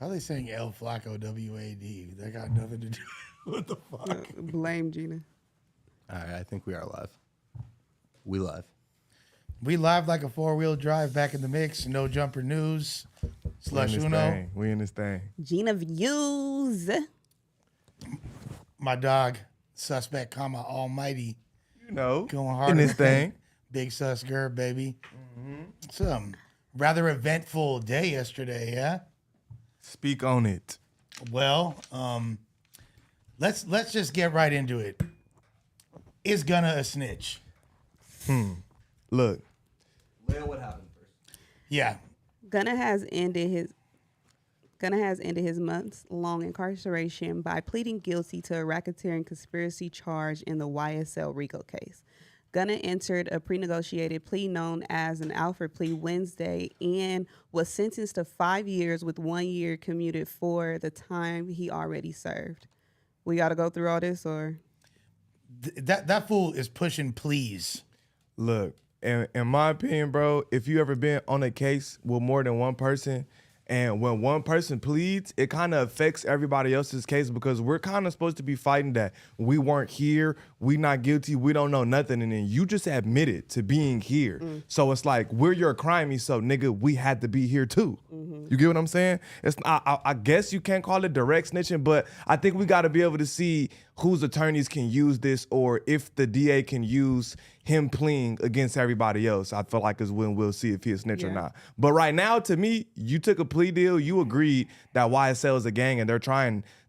How are they saying El Flaco W-A-D? That got nothing to do. What the fuck? Blame Gina. All right, I think we are live. We live. We live like a 4-wheel drive back in the mix. No jumper news. Slush Uno. We in this thing. Gina views. My dog, suspect, comma, almighty. You know, Going hard in this thing. Big sus girl, baby. Some rather eventful day yesterday, yeah? Speak on it. Well, let's just get right into it. Is Gunna a snitch? Look, Leah, what happened first? Yeah. Gunna has ended his months-long incarceration by pleading guilty to a racketeering conspiracy charge in the YSL RICO case. Gunna entered a pre-negotiated plea known as an Alfred plea Wednesday and was sentenced to 5 years with 1 year commuted for the time he already served. We got to go through all this, or? That fool is pushing pleas. look. In my opinion, bro, if you ever been on a case with more than one person, and when one person pleads, it kind of affects everybody else's case because we're kind of supposed to be fighting that we weren't here, we not guilty, we don't know nothing, and then you just admitted to being here. So it's like, we're your crimey, so nigga, we had to be here too. You get what I'm saying? It's I guess you can't call it direct snitching, but I think we got to be able to see whose attorneys can use this, or if the DA can use him pleading against everybody else. I feel like is when we'll see if he's a snitch or not. But right now, to me, you took a plea deal. You agreed that YSL is a gang, and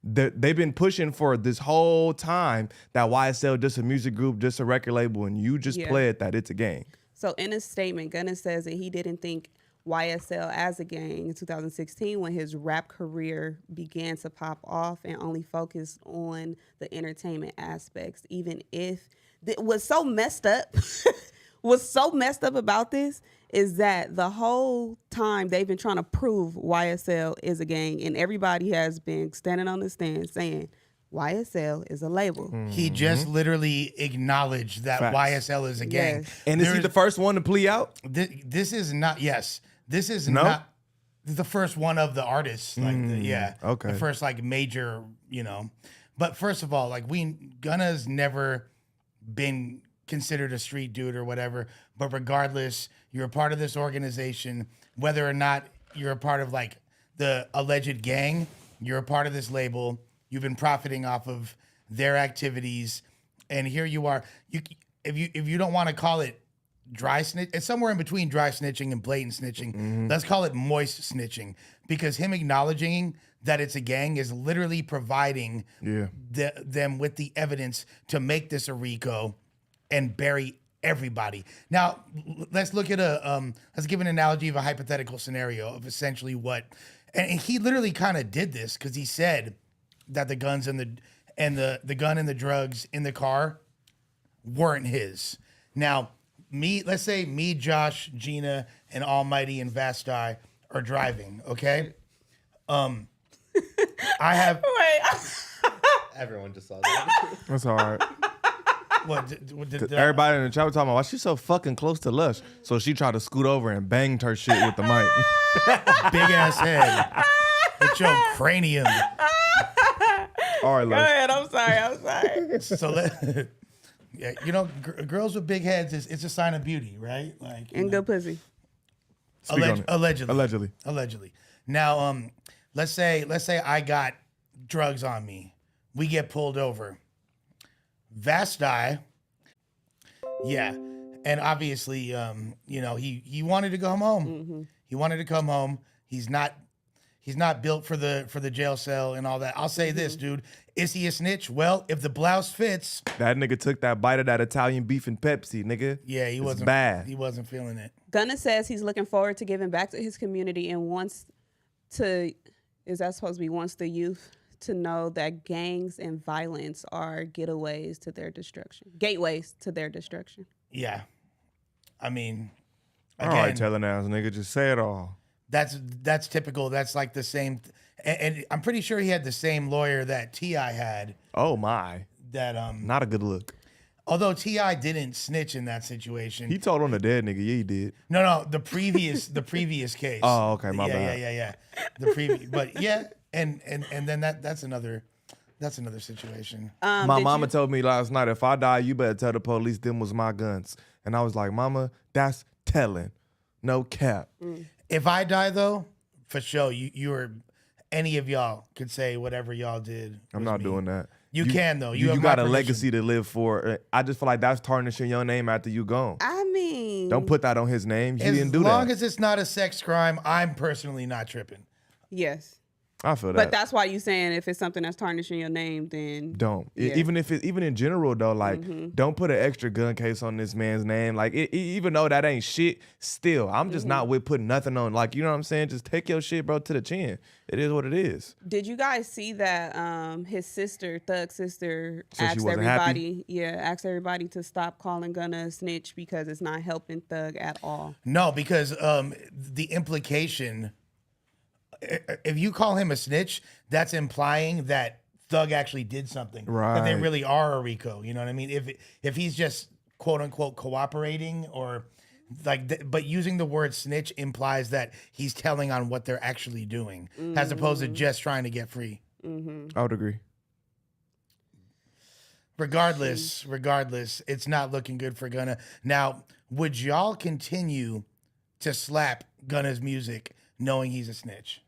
they've been pushing for this whole time that YSL just a music group, just a record label, and you just pled that it's a gang. So in a statement, Gunna says that he didn't think YSL as a gang in 2016 when his rap career began to pop off and only focused on the entertainment aspects, even if what's so messed up about this is that the whole time they've been trying to prove YSL is a gang, and everybody has been standing on the stand saying YSL is a label. He just literally acknowledged that Facts. YSL is a gang. Yes. And is he the first one to plea out? This is not, yes. This is not the first one of the artists. Like, okay. The first, like, major, But first of all, like, Gunna's never been considered a street dude or whatever. But regardless, you're a part of this organization. Whether or not you're a part of, like, the alleged gang, you're a part of this label. You've been profiting off of their activities. And here you are. If you don't want to call it dry snitch, it's somewhere in between dry snitching and blatant snitching. Let's call it moist snitching, because him acknowledging that it's a gang is literally providing them with the evidence to make this a RICO and bury everybody. Now, let's look at let's give an analogy of a hypothetical scenario of essentially what, and he literally kind of did this because he said that the guns and the gun and the drugs in the car weren't his. Now, let's say me, Josh, Gina, and Almighty and Vasti are driving, okay? I have... Wait. Everyone just saw that. That's all right. What, Everybody in the chat was talking about why she's so fucking close to Lush. So she tried to scoot over and banged her shit with the mic. big ass head with your cranium. All right, Go Lush. ahead. I'm sorry. So, yeah, girls with big heads, it's a sign of beauty, right? Like, And good pussy. Speak on it. Allegedly. Now, let's say I got drugs on me. We get pulled over. Vasti, and obviously, he wanted to come home. He wanted to come home. He's not built for the jail cell and all that. I'll say this, dude. Is he a snitch? Well, if the blouse fits. That nigga took that bite of that Italian beef and Pepsi, nigga. Yeah, he wasn't bad. He wasn't feeling it. Gunna says he's looking forward to giving back to his community and wants the youth to know that gangs and violence are gateways to their destruction. Yeah. I mean, All right, telling ass nigga, just say it all. That's typical. That's like the same. And I'm pretty sure he had the same lawyer that T.I. had. Oh my. That Not a good look. Although T.I. didn't snitch in that situation. He told on the dead nigga. Yeah, he did. No, the previous case. Oh, okay, my yeah, bad. Yeah. The previous, but yeah, and then that's another situation. My did mama you- told me last night, if I die, you better tell the police them was my guns. And I was like, Mama, that's telling. No cap. If I die though, for sure, you or any of y'all could say whatever y'all did. I'm was not me. doing that. You can though. You have my got a permission. legacy to live for. I just feel like that's tarnishing your name after you gone. I mean, Don't put that on his name. He As didn't do long that. as it's not a sex crime, I'm personally not tripping. yes. I feel that. But that's why you saying if it's something that's tarnishing your name, then Don't. Yeah. Even if even in general though, like don't put an extra gun case on this man's name. Like even though that ain't shit, still I'm just not with putting nothing on. Like you know what I'm saying? Just take your shit, bro, to the chin. It is what it is. Did you guys see that his sister, Thug's sister, So she asked wasn't everybody, asked everybody to stop calling Gunna a snitch because it's not helping Thug at all. No, because the implication, if you call him a snitch, that's implying that Thug actually did something. That they Right. really are a RICO. You know what I mean? If he's just quote unquote cooperating or like, but using the word snitch implies that he's telling on what they're actually doing, as opposed to just trying to get free. I would agree. Regardless, it's not looking good for Gunna. Now, would y'all continue to slap Gunna's music knowing he's a snitch?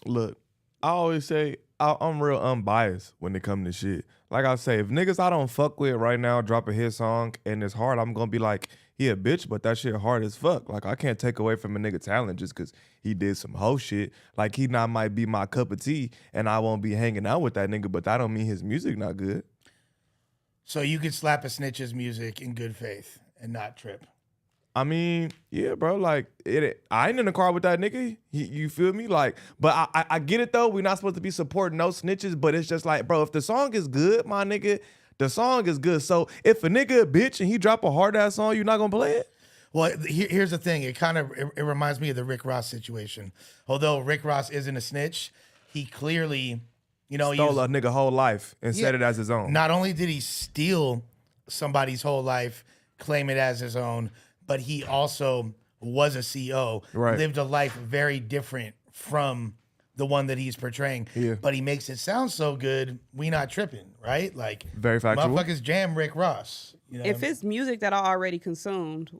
Look, I always say I'm real unbiased when it comes to shit. Like I say, if niggas I don't fuck with right now drop a hit song and it's hard, I'm gonna be like, he a bitch, but that shit hard as fuck. Like I can't take away from a nigga talent just cause he did some hoe shit. Like he not might be my cup of tea and I won't be hanging out with that nigga, but that don't mean his music not good. So you could slap a snitch's music in good faith and not trip. I mean, yeah, bro. Like, I ain't in the car with that nigga. You feel me? Like, but I get it though. We're not supposed to be supporting no snitches, but it's just like, bro, if the song is good, my nigga, the song is good. So if a nigga a bitch and he drop a hard ass song, you not gonna play it? Well, here's the thing. It reminds me of the Rick Ross situation. Although Rick Ross isn't a snitch, he clearly, Stole a nigga whole life and said Yeah. it as his own. Not only did he steal somebody's whole life, claim it as his own, but he also was a CO, Right. lived a life very different from the one that he's portraying. Yeah. But he makes it sound so good, we not tripping, right? Like, Very factual. motherfuckers jam Rick Ross. If it's music that I already consumed,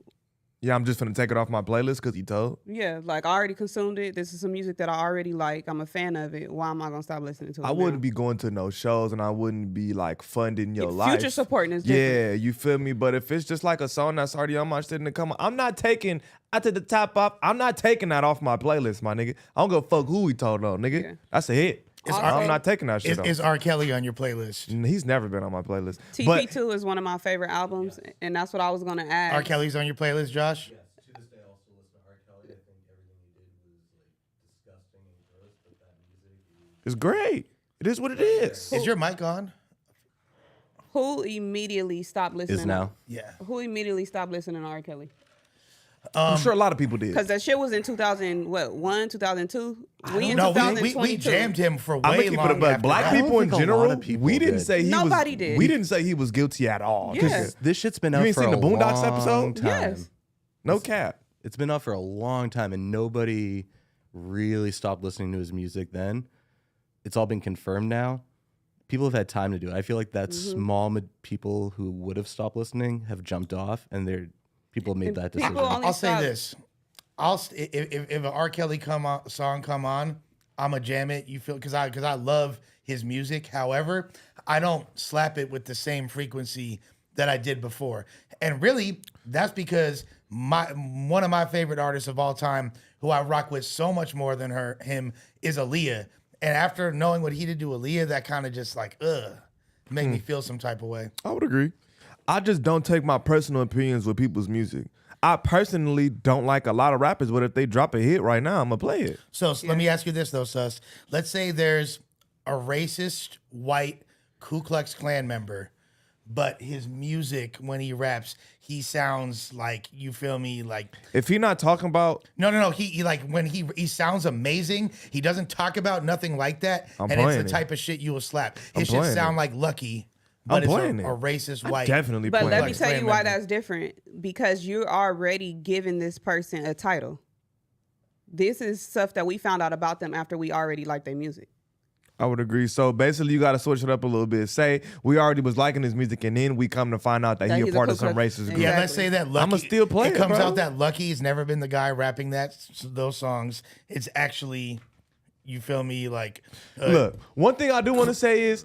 Yeah, I'm just finna take it off my playlist because he told. yeah, like I already consumed it. This is some music that I already like. I'm a fan of it. Why am I gonna stop listening to it? I wouldn't be going to no shows and I wouldn't be like funding your life. Future supporting is different. Yeah, you feel me? But if it's just like a song that's already on my shit and come on, I'm not taking out to the top off. I'm not taking that off my playlist, my nigga. I don't go fuck who he told on, nigga. Yeah. That's a hit. I'm Also- not taking that shit off. Is R. Kelly on your playlist? He's never been on my playlist. But TP2 is one of my favorite albums, and that's what I was gonna add. R. Kelly's on your playlist, Josh? Yes, to this day I also listen to R. Kelly. I think everything he did was like disgusting and gross, but that music is it's great. It is what it is. Is your mic on? Who immediately stopped listening? is now. Yeah. Who immediately stopped listening to R. Kelly? I'm sure a lot of people did. Because that shit was in 2001, 2002. We in No, we 2022. jammed him for I'm gonna way keep long it, but after black that. don't people in think a lot general, of people we didn't did. say he Nobody was. did. We didn't say he was guilty at all. Yeah. This shit's been You out ain't for seen a the Boondocks long episode? time. Yes. No cap. It's been out for a long time, and nobody really stopped listening to his music then. It's all been confirmed now. People have had time to do it. I feel like that small people who would have stopped listening have jumped off, and people made that decision. people only I'll say stop- this: if an R. Kelly song come on, I'ma jam it. You feel because I love his music. However, I don't slap it with the same frequency that I did before. And really, that's because one of my favorite artists of all time, who I rock with so much more than him, is Aaliyah. And after knowing what he did to Aaliyah, that kind of just like make me feel some type of way. I would agree. I just don't take my personal opinions with people's music. I personally don't like a lot of rappers, but if they drop a hit right now, I'm gonna play it. So let me ask you this though, Sus. Let's say there's a racist white Ku Klux Klan member, but his music when he raps, he sounds like, you feel me, like If he not talking about, no. He like when he sounds amazing. He doesn't talk about nothing like that, I'm and it's playing the it. type of shit you will slap. I'm His shit playing sound it. like Lucky but I'm it's playing a it. racist white. Definitely But playing let it. me tell you Clan why member. that's different. Because you're already giving this person a title. This is stuff that we found out about them after we already liked their music. I would agree. So basically, you got to switch it up a little bit. Say we already was liking his music, and then we come to find out that he a he's a part of Ku some Klux- racist group. Exactly. Yeah, let's say that Lucky. I'ma still play it, comes bro. out that Lucky's never been the guy rapping those songs. It's actually, you feel me? Like, Look, one thing I do want to say is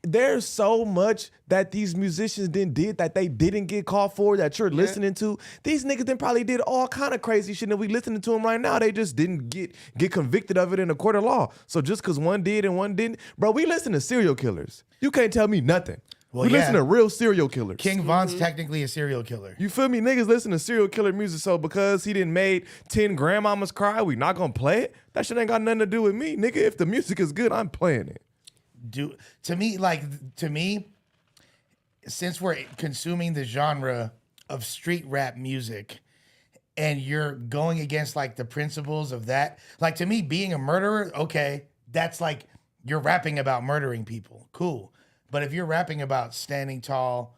there's so much that these musicians did that they didn't get called for that you're listening to. These niggas then probably did all kind of crazy shit and we listening to them right now. They just didn't get convicted of it in a court of law. So just because one did and one didn't, bro, we listen to serial killers. You can't tell me nothing. Well, we yeah. listen to real serial killers. King Von's technically a serial killer. You feel me? Niggas listen to serial killer music, so because he didn't made 10 grandmamas cry, we not gonna play it? That shit ain't got nothing to do with me. Nigga, if the music is good, I'm playing it. To me, since we're consuming the genre of street rap music and you're going against like the principles of that, like to me, being a murderer, okay, that's like you're rapping about murdering people. Cool. But if you're rapping about standing tall,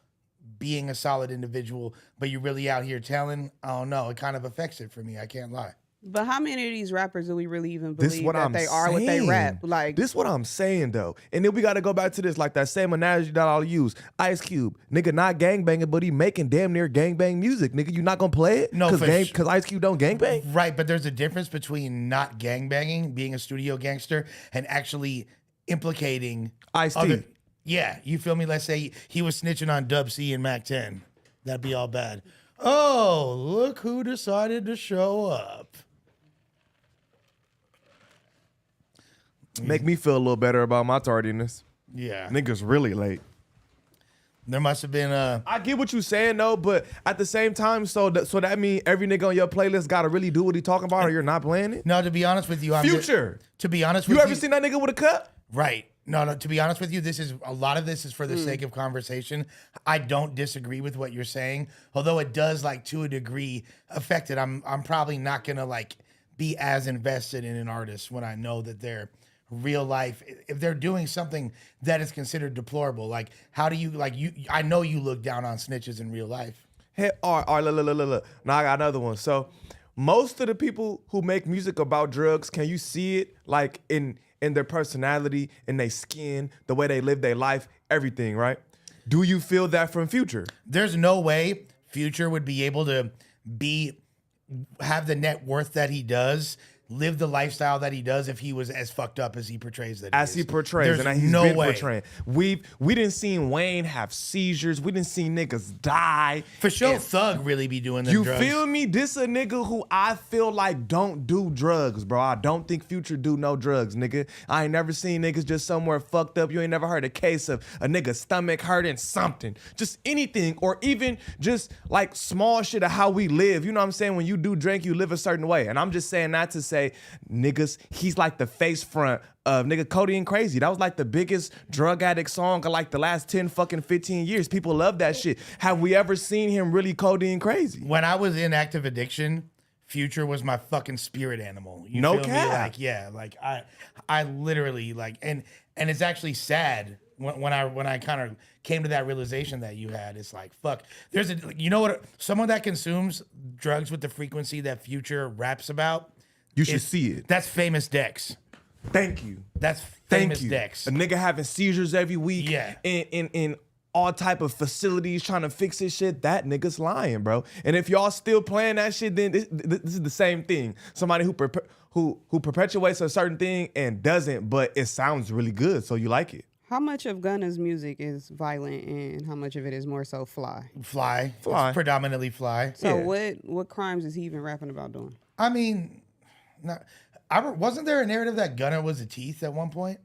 being a solid individual, but you're really out here telling, I don't know, it kind of affects it for me. I can't lie. But how many of these rappers do we really even This believe what that I'm they are what they saying. rap? Like, This what I'm saying though. And then we gotta go back to this, like that same analogy that I'll use. Ice Cube, nigga not gangbanging, but he making damn near gangbang music. Nigga, you not gonna play it? No, Cause Ice Cube don't gangbang? Right, but there's a difference between not gangbanging, being a studio gangster, and actually implicating Ice-T. Yeah, you feel me? Let's say he was snitching on Dub C and Mac 10. That'd be all bad. Oh, look who decided to show up. Make me feel a little better about my tardiness. Yeah. Niggas really late. There must have been I get what you saying though, but at the same time, so that mean every nigga on your playlist gotta really do what he talking about, or you're not playing it. no, to be honest with you, Future. to be honest with You you, ever seen that nigga with a cut? right. No, to be honest with you, a lot of this is for the sake of conversation. I don't disagree with what you're saying, although it does, like, to a degree affect it. I'm probably not gonna like be as invested in an artist when I know that they're real life, if they're doing something that is considered deplorable. Like, how do you I know you look down on snitches in real life. Hey, all right, look. Now I got another one. So most of the people who make music about drugs, can you see it like in their personality, in their skin, the way they live their life, everything, right? Do you feel that from Future? There's no way Future would be able to have the net worth that he does, live the lifestyle that he does, if he was as fucked up as he portrays that. As he portrays, There's and he's no been way. portraying. We didn't see Wayne have seizures. We didn't see niggas die. For sure, And Thug really be doing the you drugs. feel me? This a nigga who I feel like don't do drugs, bro. I don't think Future do no drugs, nigga. I ain't never seen niggas just somewhere fucked up. You ain't never heard a case of a nigga stomach hurting something. Just anything, or even just like small shit of how we live. You know what I'm saying? When you do drink, you live a certain way. And I'm just saying that to say, niggas, he's like the face front of nigga Cody and Crazy. That was like the biggest drug addict song of like the last 10 fucking 15 years. People love that shit. Have we ever seen him really Cody and Crazy? When I was in active addiction, Future was my fucking spirit animal. You No feel me? cap. Like, yeah, like I literally like, and it's actually sad when I kind of came to that realization that you had. It's like, fuck. You know what? Someone that consumes drugs with the frequency that Future raps about. You should see it. That's Famous Dex. Thank you. That's Thank Famous you. Dex. A nigga having seizures every week. Yeah. In all type of facilities trying to fix his shit. That nigga's lying, bro. And if y'all still playing that shit, then this is the same thing. Somebody who perpetuates a certain thing and doesn't, but it sounds really good, so you like it. how much of Gunna's music is violent and how much of it is more so fly? Fly. Fly. It's predominantly Fly. So Yeah. what crimes is he even rapping about doing? I mean, wasn't there a narrative that Gunna was a Teeth at one point?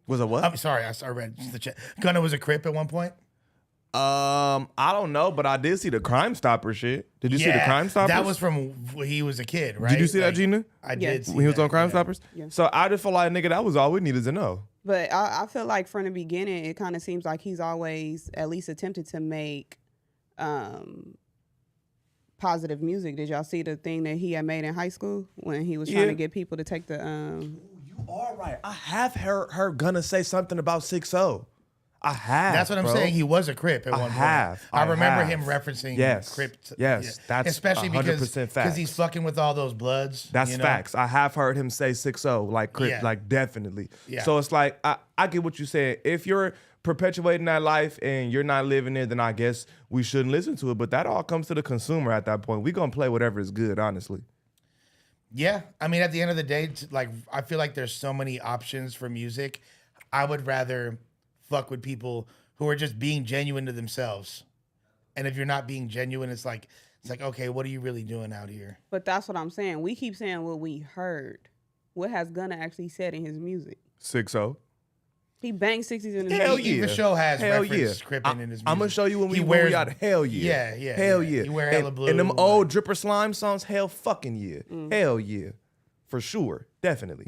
Was it what? I'm sorry, I read just the chat. Gunna was a Crip at one point. I don't know, but I did see the Crime Stopper shit. Did you see the Crime Stoppers? That was from when he was a kid, right? Did you see that, Like, Gina? I Yeah. did see When he was that, on Crime yeah. Stoppers? Yeah. So I just feel like, nigga, that was all we needed to know. But I feel like from the beginning, it kind of seems like he's always at least attempted to make positive music. Did y'all see the thing that he had made in high school when he was trying Yeah. to get people to take the You are right. I have heard Gunna say something about 6-0. I have. That's what I'm saying. He was a Crip at one point. I remember him referencing Crip. Yes, that's especially 100% because he's fucking with all those Bloods. That's facts. I have heard him say 6-0, like Crip, like definitely. Yeah. So it's like I get what you're saying. If you're perpetuating that life and you're not living it, then I guess we shouldn't listen to it. But that all comes to the consumer at that point. We gonna play whatever is good, honestly. Yeah, I mean, at the end of the day, like I feel like there's so many options for music. I would rather fuck with people who are just being genuine to themselves. And if you're not being genuine, it's like okay, what are you really doing out here? But that's what I'm saying. We keep saying what we heard. What has Gunna actually said in his music? 6-0. He banged 60s in his Hell music. yeah. He for sure has Hell reference yeah. scripting in his music. I'm gonna show you when we out. Hell yeah. Yeah. Hell yeah. He wear hella blue. And them old Dripper Slime songs, hell fucking yeah. Hell yeah. For sure. Definitely.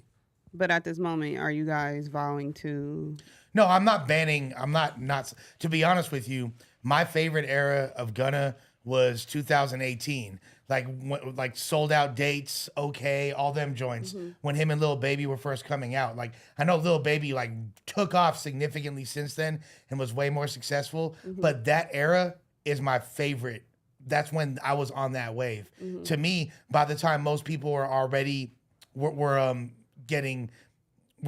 But at this moment, are you guys vowing to... No, I'm not banning. I'm not. To be honest with you, my favorite era of Gunna was 2018. Like sold out dates, okay, all them joints. When him and Lil Baby were first coming out, like I know Lil Baby like took off significantly since then and was way more successful. But that era is my favorite. That's when I was on that wave. To me, by the time most people were already were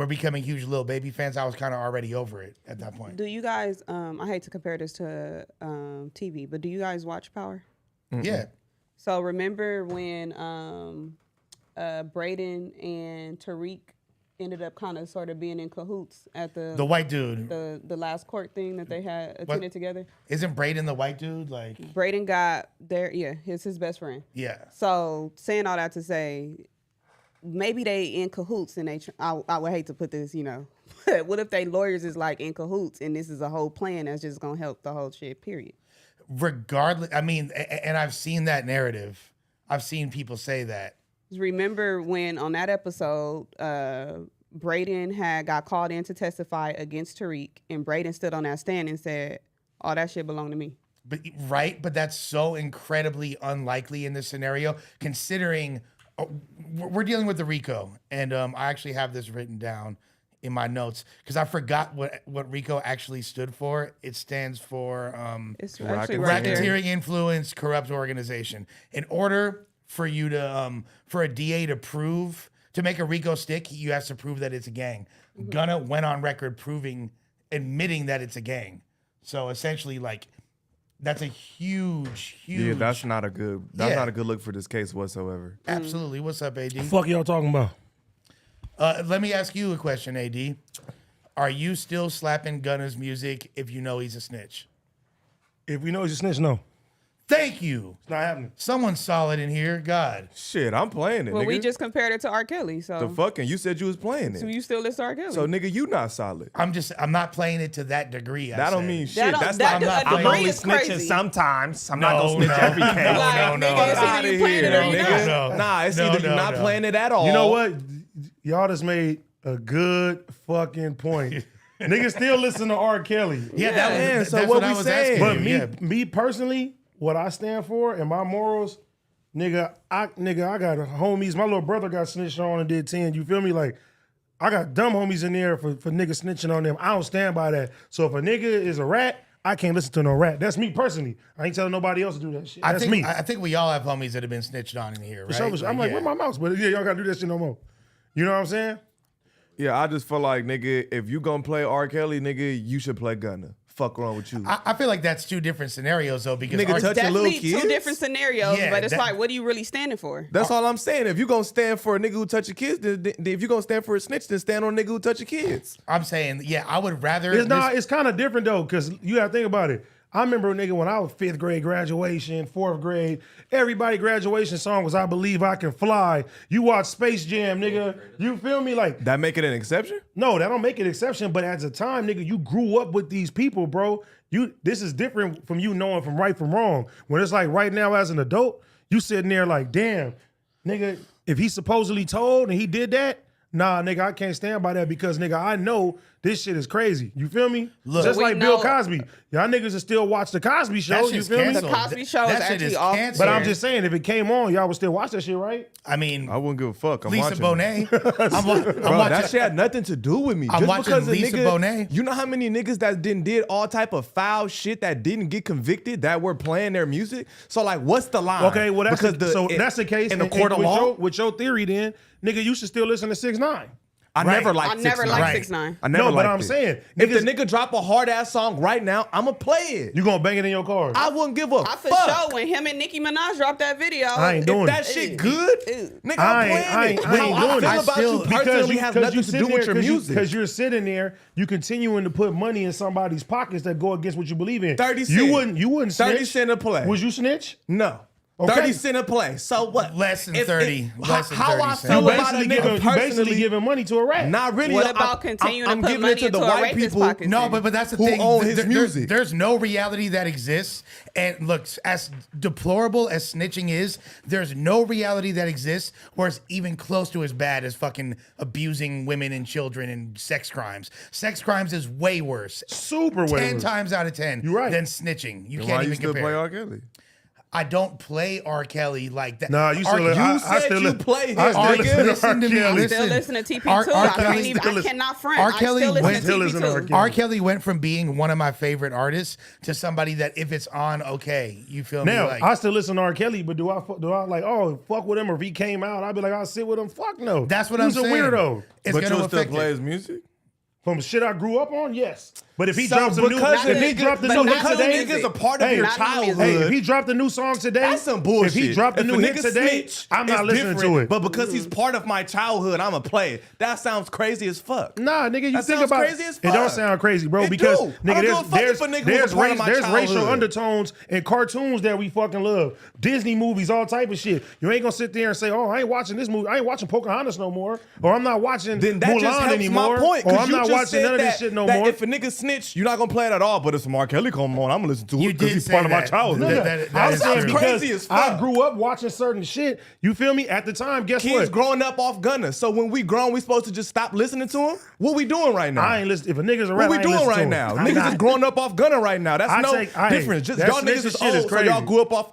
becoming huge Lil Baby fans, I was kind of already over it at that point. Do you guys, I hate to compare this to TV, but do you guys watch Power? Yeah. So remember when Braden and Tariq ended up kind of sort of being in cahoots at the white dude, the last court thing that they had attended together? Isn't Braden the white dude? Like Braden got there, he's his best friend. Yeah. So saying all that to say, maybe they in cahoots and I would hate to put this, but what if they lawyers is like in cahoots and this is a whole plan that's just gonna help the whole shit, period? Regardless, I mean, and I've seen that narrative. I've seen people say that. Remember when on that episode, Braden got called in to testify against Tariq, and Braden stood on that stand and said, "All that shit belonged to me." But that's so incredibly unlikely in this scenario, considering we're dealing with the RICO, and I actually have this written down in my notes because I forgot what RICO actually stood for. It stands for it's actually right there. Racketeering Influence Corrupt Organization. In order for you to for a DA to make a RICO stick, you have to prove that it's a gang. Gunna went on record admitting that it's a gang. So essentially, like, that's a huge. Yeah, that's not a good look for this case whatsoever. Absolutely. What's up, AD? The fuck y'all talking about? Let me ask you a question, AD. Are you still slapping Gunna's music if you know he's a snitch? If we know he's a snitch, no. Thank you. It's not happening. Someone's solid in here. God. Shit, I'm playing it, Well, nigga. we just compared it to R. Kelly, so. The fucking, you said you was playing it. So you still listen to R. Kelly? So nigga, you not solid. I'm not playing it to that degree. That don't mean shit. That's like I'm only snitching sometimes. I'm not gonna snitch every case. Like, nigga, it's either you playing it or you not. No. Nah, it's either you're not playing it at all. You know what? Y'all just made a good fucking point. Niggas still listen to R. Kelly. Yeah, so that's what I we was saying? asking. But me personally, what I stand for and my morals, nigga, I got homies. My little brother got snitched on and did 10. You feel me? Like, I got dumb homies in there for niggas snitching on them. I don't stand by that. So if a nigga is a rat, I can't listen to no rat. That's me personally. I ain't telling nobody else to do that shit. That's me. I think we all have homies that have been snitched on in here, right? So I'm like, where my mouse? But yeah, y'all gotta do that shit no more. You know what I'm saying? Yeah, I just feel like, nigga, if you gonna play R. Kelly, nigga, you should play Gunna. Fuck wrong with you. I feel like that's two different scenarios, though, because Nigga, touch your little Definitely kids. two different scenarios, Yeah, but it's like, what are you really standing for? That's all I'm saying. If you gonna stand for a nigga who touch your kids, then if you gonna stand for a snitch, then stand on a nigga who touch your kids. I'm saying, yeah, I would rather. It's kind of different though, because you gotta think about it. I remember, nigga, when I was 5th grade graduation, 4th grade, everybody graduation song was I Believe I Can Fly. You watch Space Jam, nigga. You feel me? Like, That make it an exception? no, that don't make it exception, but at the time, nigga, you grew up with these people, bro. This is different from you knowing from right from wrong. When it's like right now as an adult, you sitting there like, damn, nigga, if he supposedly told and he did that, nah, nigga, I can't stand by that because, nigga, I know This shit is crazy. You feel me? Look, Just we like Bill know- Cosby. Y'all niggas will still watch the Cosby Show. That You shit's feel me? canceled. The Cosby Show is That shit actually off. canceled. But I'm just saying, if it came on, y'all would still watch that shit, right? I mean, I wouldn't give a fuck. I'm Lisa watching. Bonet. I'm Bro, watching. that shit had nothing to do with me. I'm Just watching because a Lisa nigga, Bonet. You know how many niggas that did all type of foul shit that didn't get convicted that were playing their music? So like, what's the line? Okay, well that's Because that's the case in the and court of with law. with your theory, then nigga, you should still listen to 6ix9ine. I Right. never liked I never 6ix9ine. liked Right. 6ix9ine. I never No, but liked I'm it. saying, if the niggas- nigga drop a hard ass song right now, I'ma play it. You gonna bang it in your car? I wouldn't give a I for fuck. sure when him and Nicki Minaj dropped that video. I ain't doing If that it. shit good, nigga, I'm playing it. I ain't How doing I it. feel I about still- you personally has nothing to do with your music. Because you're sitting there, you continuing to put money in somebody's pockets that go against what you believe in. 30 You cent. wouldn't 30 snitch. cent a play. Would you snitch? No. Okay. 30 cent a play. So what? Less than 30. Less than how 30 I cents. feel You about a basically nigga giving, you basically personally, giving money to a rat. not really. What I'm- about continuing I'm to put giving money it to the into a white rapist's people. pockets? No, but that's the Who thing. own his There's- music. There's no reality that exists. And look, as deplorable as snitching is, there's no reality that exists where it's even close to as bad as fucking abusing women and children and sex crimes. Sex crimes is way worse. Super way 10 worse. times out of 10 You're right. than snitching. You Why can't you even still compare. play R. Kelly? I don't play R. Kelly like that. Nah, you still. R. I said still you li- play his I still nigga. listen to Listen R. to me, Kelly. listen. Still listen to TP2. R. I Kelly- can't even. I cannot front. R. Kelly I still listen went- to Still listen to R. TP2. Kelly. R. Kelly went from being one of my favorite artists to somebody that if it's on, okay, you feel me? Now Like, I still listen to R. Kelly, but do I like fuck with him, or if he came out, I'd be like I'll sit with him. Fuck no. that's what He's I'm saying. a weirdo. It's But gonna you'll still affect play it. his music? From shit I grew up on, yes. But if he So drops a new, because if he niggas- dropped a but new not hit no today, music. Niggas a part of Hey, your not even music. childhood. hey, if he dropped a new song today, That's some bullshit. If he dropped a If new hit nigga today, snitch, I'm not it's listening different, to it. But because he's part of my childhood, I'ma play it. That sounds crazy as fuck. Nah, nigga, you That think sounds about crazy as it. Don't fuck. sound crazy, bro. It Because do. I nigga, don't give a fuck if a nigga was a part of my there's racial childhood. undertones in cartoons that we fucking love. Disney movies, all type of shit. You ain't gonna sit there and say, "Oh, I ain't watching this movie. I ain't watching Pocahontas no more," or "I'm not watching Then that Mulan just helps anymore," my point. or 'Cause "I'm you not just watching said none of this that- shit no that more." If a nigga snitch, you're not gonna play it at all. But if some R. Kelly come on, I'm gonna listen to You it because did he's say part of my that. childhood. That I'm is saying true. because Crazy as I fuck. grew up watching certain shit. You feel me? At the time, guess Kids what? growing up off Gunna. So when we grown, we supposed to just stop listening to him? What we doing right now? I ain't listening. If a nigga's a What rat, we I ain't doing listening to right him. now? I'm Niggas not. is growing up off Gunna right now. That's I no take- I- difference. Just that y'all niggas snitching is shit is old, so y'all crazy. grew up off